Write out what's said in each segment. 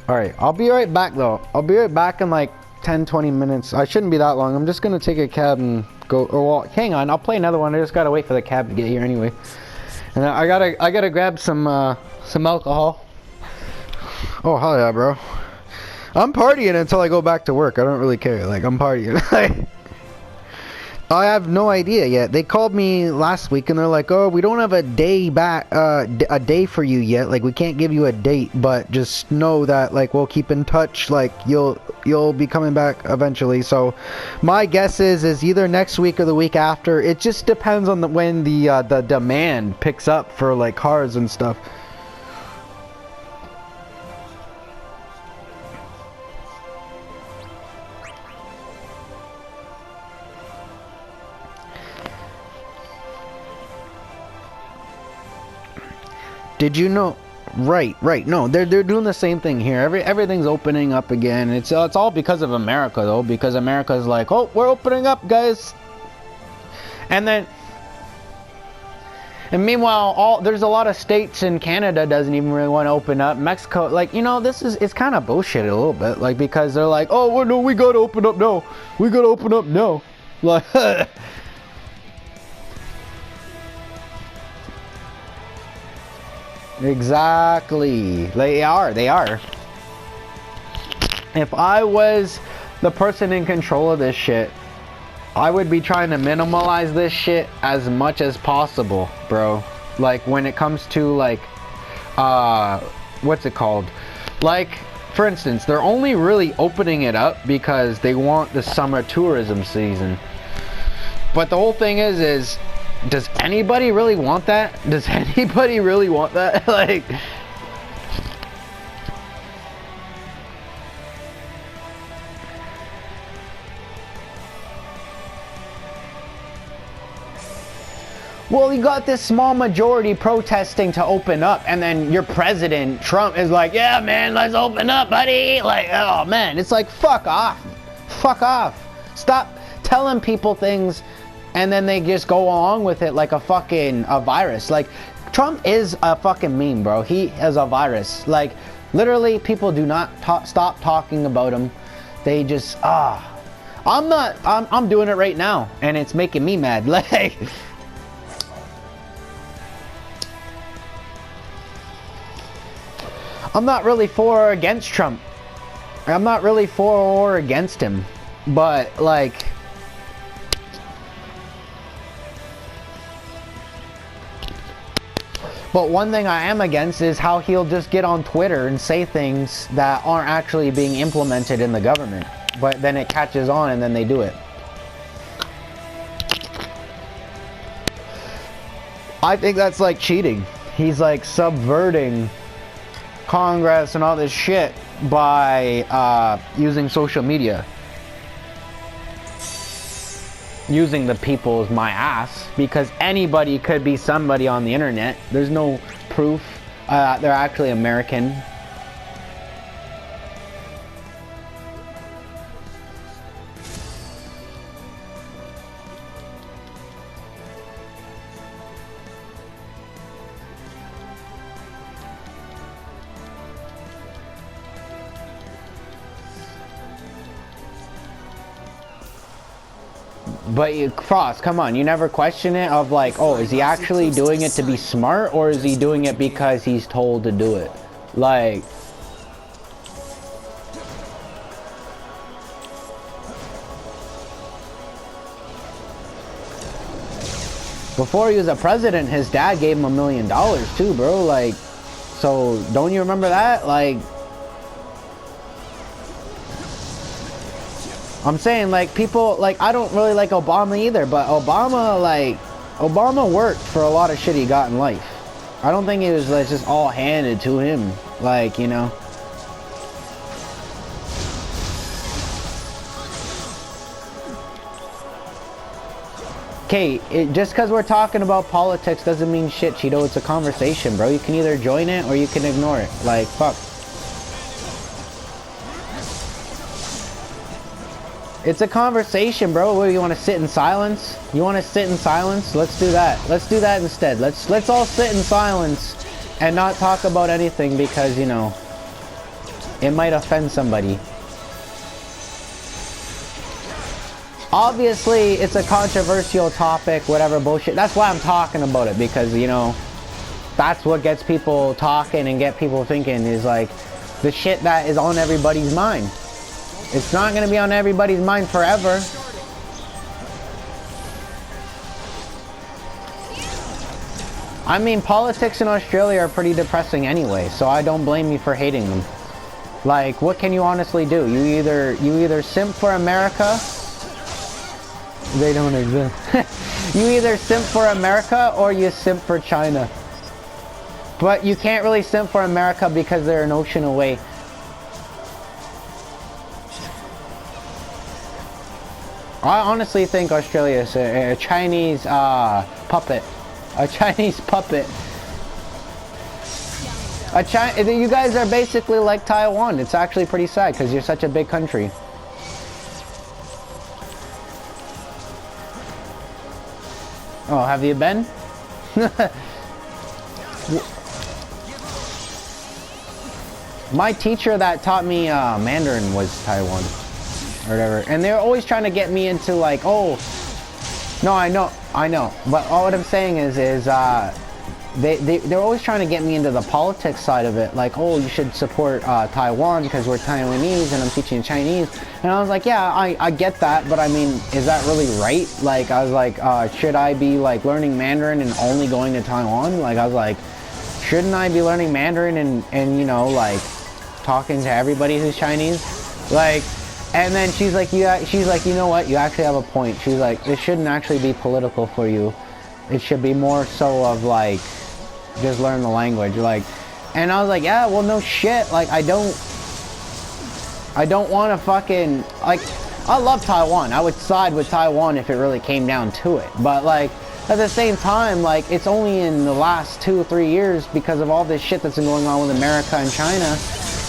Alright, I'll be right back though. I'll be right back in like 10-20 minutes. I shouldn't be that long. I'm just gonna take a cab and go, or well, hang on, I'll play another one. I just gotta wait for the cab to get here anyway. And I gotta grab some alcohol. Oh hell yeah, bro. I'm partying until I go back to work. I don't really care. Like, I'm partying. I have no idea yet. They called me last week and they're like, "Oh, we don't have a day back, a day for you yet. Like, we can't give you a date, but just know that like we'll keep in touch. Like, you'll be coming back eventually." So, my guess is either next week or the week after. It just depends on when the demand picks up for like cars and stuff. Did you know? Right. No, they're doing the same thing here. Everything's opening up again. It's all because of America though, because America's like, "Oh, we're opening up, guys." And meanwhile, there's a lot of states in Canada doesn't even really want to open up. Mexico, like, you know, it's kind of bullshit a little bit, like, because they're like, "Oh, well, no, we gotta open up now. We gotta open up now." Like. Exactly. They are. If I was the person in control of this shit, I would be trying to minimalize this shit as much as possible, bro. Like, when it comes to, like, what's it called? Like, for instance, they're only really opening it up because they want the summer tourism season. But the whole thing is does anybody really want that? Does anybody really want that? Like, well, you got this small majority protesting to open up, and then your president, Trump, is like, "Yeah, man, let's open up, buddy." Like, oh, man, it's like, fuck off. Fuck off. Stop telling people things and then they just go along with it like a virus. Like, Trump is a fucking meme, bro. He is a virus. Like, literally, people do not stop talking about him. They just, I'm doing it right now, and it's making me mad. Like, I'm not really for or against Trump. I'm not really for or against him. But, like, but one thing I am against is how he'll just get on Twitter and say things that aren't actually being implemented in the government. But then it catches on and then they do it. I think that's like cheating. He's like subverting Congress and all this shit by using social media. Using the people as my ass, because anybody could be somebody on the internet. There's no proof they're actually American. But Frost, come on, you never question it of like, oh, is he actually doing it to be smart, or is he doing it because he's told to do it? Like, before he was a president, his dad gave him $1 million too, bro. Like, so don't you remember that? Like, I'm saying, like, people, like, I don't really like Obama either, but Obama worked for a lot of shit he got in life. I don't think it was, like, just all handed to him, like, you know. Okay, just because we're talking about politics doesn't mean shit, Cheeto. It's a conversation, bro. You can either join it or you can ignore it. Like, fuck. It's a conversation, bro. What, you want to sit in silence? You want to sit in silence? Let's do that. Let's do that instead. Let's all sit in silence and not talk about anything because, you know. It might offend somebody. Obviously, it's a controversial topic, whatever bullshit. That's why I'm talking about it, because, you know, that's what gets people talking and get people thinking, is like the shit that is on everybody's mind. It's not going to be on everybody's mind forever. I mean, politics in Australia are pretty depressing anyway, so I don't blame you for hating them. Like, what can you honestly do? You either simp for America. They don't exist. You either simp for America or you simp for China. But you can't really simp for America because they're an ocean away. I honestly think Australia is a Chinese puppet. A Chinese puppet. You guys are basically like Taiwan. It's actually pretty sad because you're such a big country. Oh, have you been? My teacher that taught me Mandarin was Taiwan. Or whatever. And they're always trying to get me into like, oh... No, I know. But all what I'm saying is they're always trying to get me into the politics side of it. Like, oh, you should support Taiwan because we're Taiwanese and I'm teaching Chinese. And I was like, yeah, I get that, but I mean, is that really right? Like, I was like, should I be like learning Mandarin and only going to Taiwan? Like, I was like, shouldn't I be learning Mandarin and you know, like, talking to everybody who's Chinese? Like, and then she's like, you know what? You actually have a point. She's like, it shouldn't actually be political for you. It should be more so of like, just learn the language. Like, and I was like, yeah, well, no shit. Like, I don't want to fucking, like, I love Taiwan. I would side with Taiwan if it really came down to it. But like, at the same time, like, it's only in the last 2 or 3 years because of all this shit that's been going on with America and China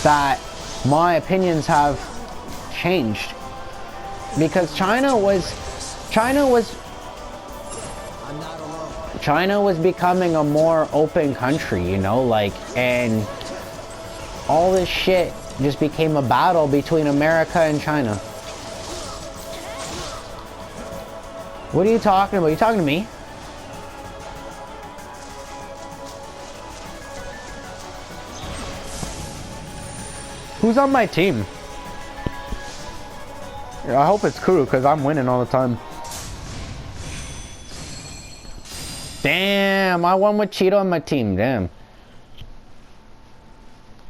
that my opinions have changed, because China was becoming a more open country, you know, like, and all this shit just became a battle between America and China. What are you talking about? You talking to me? Who's on my team? I hope it's Kuru, because I'm winning all the time. Damn, I won with Cheeto on my team, damn.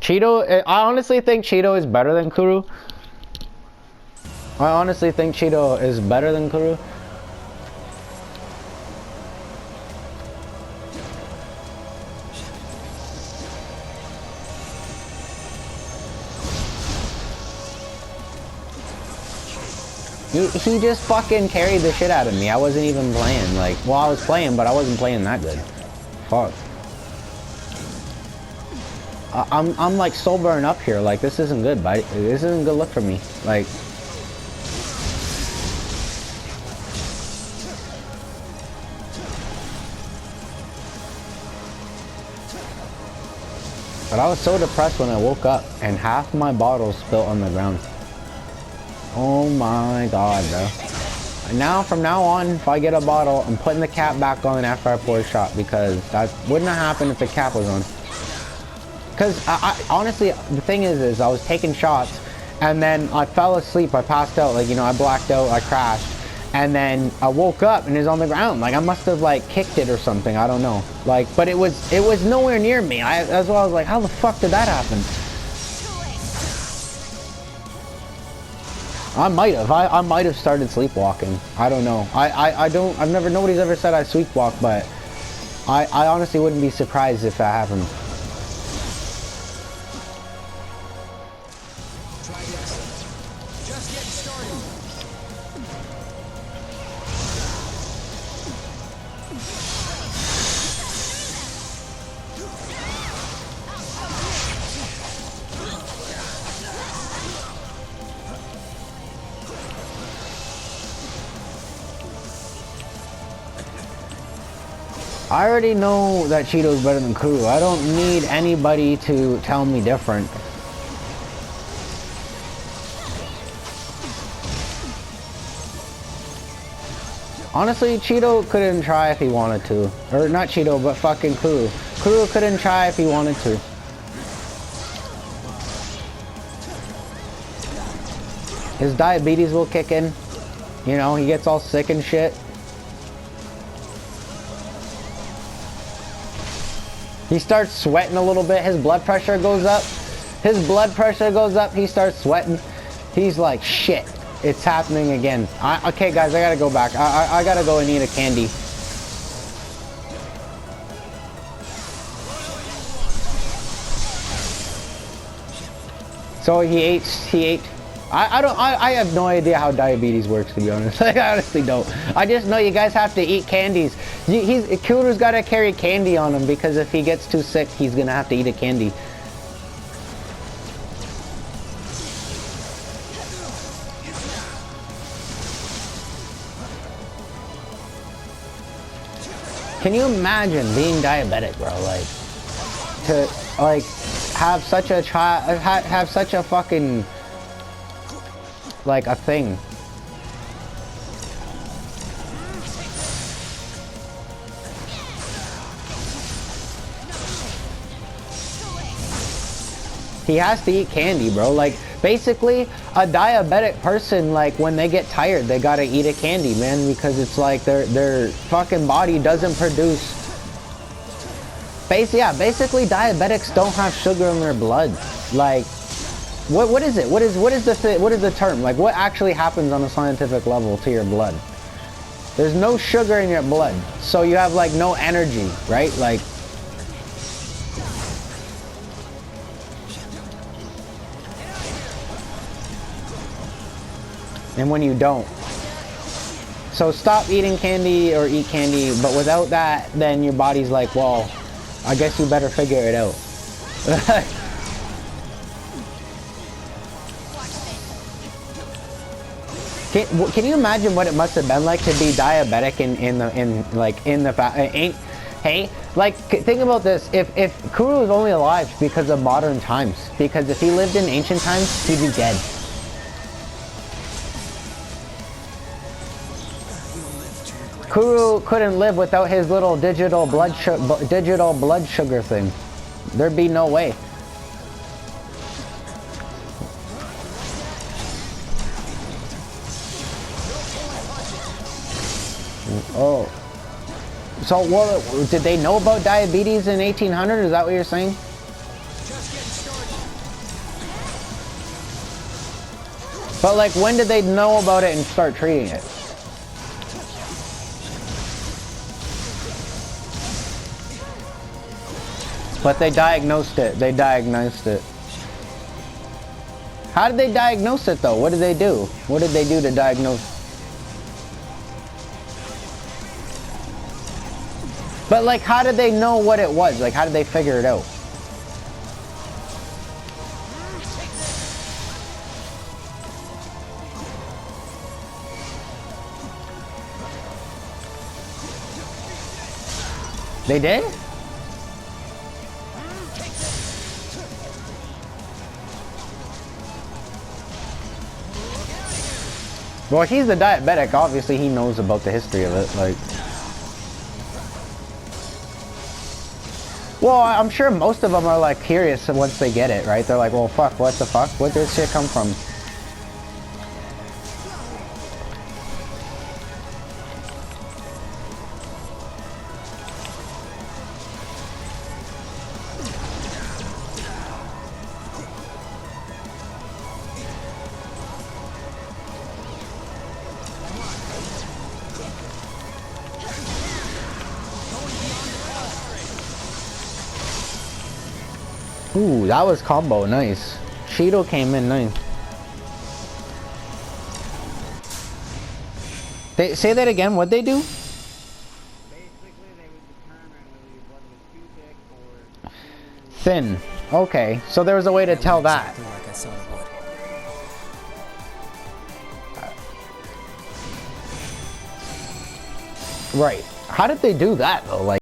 Cheeto, I honestly think Cheeto is better than Kuru. I honestly think Cheeto is better than Kuru. He just fucking carried the shit out of me. I wasn't even playing. Like, well, I was playing, but I wasn't playing that good. Fuck. I'm like sobering up here. Like, this isn't good, buddy. This isn't a good look for me. Like, but I was so depressed when I woke up and half my bottles spilt on the ground. Oh my god, bro. Now, from now on, if I get a bottle, I'm putting the cap back on after I pour a shot, because that wouldn't have happened if the cap was on. Because, I honestly, the thing is I was taking shots, and then I fell asleep, I passed out, like, you know, I blacked out, I crashed, and then I woke up and it was on the ground. Like, I must have, like, kicked it or something, I don't know. Like, but it was nowhere near me. That's why I was like, how the fuck did that happen? I might have started sleepwalking. I don't know. Nobody's ever said I sleepwalk, but I honestly wouldn't be surprised if that happened. I already know that Cheeto's better than Kuru. I don't need anybody to tell me different. Honestly, Cheeto couldn't try if he wanted to. Or not Cheeto, but fucking Kuru. Kuru couldn't try if he wanted to. His diabetes will kick in. You know, he gets all sick and shit. He starts sweating a little bit. His blood pressure goes up. His blood pressure goes up. He starts sweating. He's like, shit. It's happening again. Okay, guys, I gotta go back. I gotta go and eat a candy. So he ate. I have no idea how diabetes works, to be honest. I honestly don't. I just know you guys have to eat candies. Kuru's gotta carry candy on him because if he gets too sick, he's gonna have to eat a candy. Can you imagine being diabetic, bro? Like, to like have such a child, have such a fucking like a thing. He has to eat candy, bro. Like, basically, a diabetic person, like, when they get tired, they gotta eat a candy, man, because it's like their fucking body doesn't produce. Basically, diabetics don't have sugar in their blood. Like, what is it? What is the term? Like, what actually happens on a scientific level to your blood? There's no sugar in your blood, so you have like no energy, right? Like. And when you don't. So stop eating candy or eat candy, but without that, then your body's like, well, I guess you better figure it out. Can you imagine what it must have been like to be diabetic hey, like, think about this. If Kuru was only alive because of modern times, because if he lived in ancient times, he'd be dead. Kuru couldn't live without his little digital blood sugar thing. There'd be no way. Oh. So what, did they know about diabetes in 1800? Is that what you're saying? But like, when did they know about it and start treating it? But they diagnosed it. They diagnosed it. How did they diagnose it though? What did they do? What did they do to diagnose? But like, how did they know what it was? Like, how did they figure it out? They did? Well, he's the diabetic. Obviously, he knows about the history of it. Like, well, I'm sure most of them are like curious once they get it, right? They're like, well, fuck, what the fuck? Where did this shit come from? Ooh, that was combo, nice. Cheeto came in nice. They say that again, what'd they do? Basically, they would determine whether it was too thick or Thin. Okay, so there was a way to tell that. Like I saw it would. Right. How did they do that though? Like,